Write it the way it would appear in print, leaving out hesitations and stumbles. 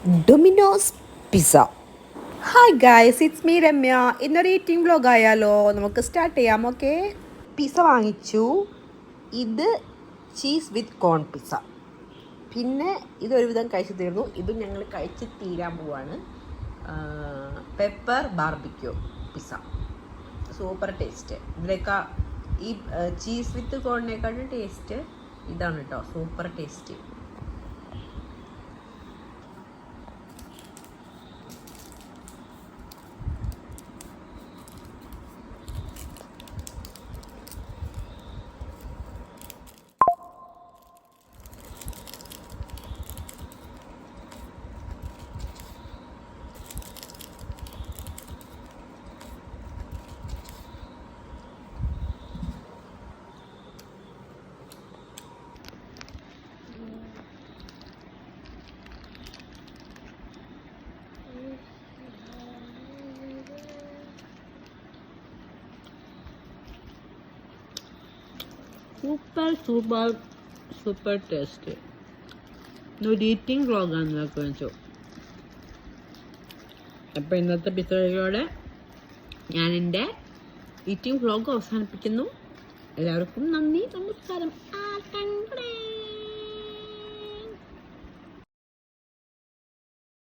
Dominoes pizza. Hi guys, it's me Ramya. ഇന്നൊരു eating vlog ആയാലോ? നമുക്ക് സ്റ്റാർട്ട് ചെയ്യാം. ഓക്കെ, പിസ്സ വാങ്ങിച്ചു. ഇത് ചീസ് വിത്ത് കോൺ പിസ്സ. പിന്നെ ഇതൊരുവിധം കഴിച്ചു തീർന്നു. ഇതും ഞങ്ങൾ കഴിച്ച് തീരാൻ പോവാണ്. Pepper barbecue pizza, super taste. ഇതിലേക്കാ ഈ ചീസ് വിത്ത് കോണിനേക്കാളും ടേസ്റ്റ് ഇതാണ് കേട്ടോ. Super taste. Super taste. ഒരു ഈറ്റിംഗ് വ്ളോഗാണ് വെച്ചു. അപ്പോൾ ഇന്നത്തെ പിസ്സയോടെ ഞാൻ എൻ്റെ ഈറ്റിംഗ് വ്ളോഗ് അവസാനിപ്പിക്കുന്നു. എല്ലാവർക്കും നന്ദി, നമസ്കാരം.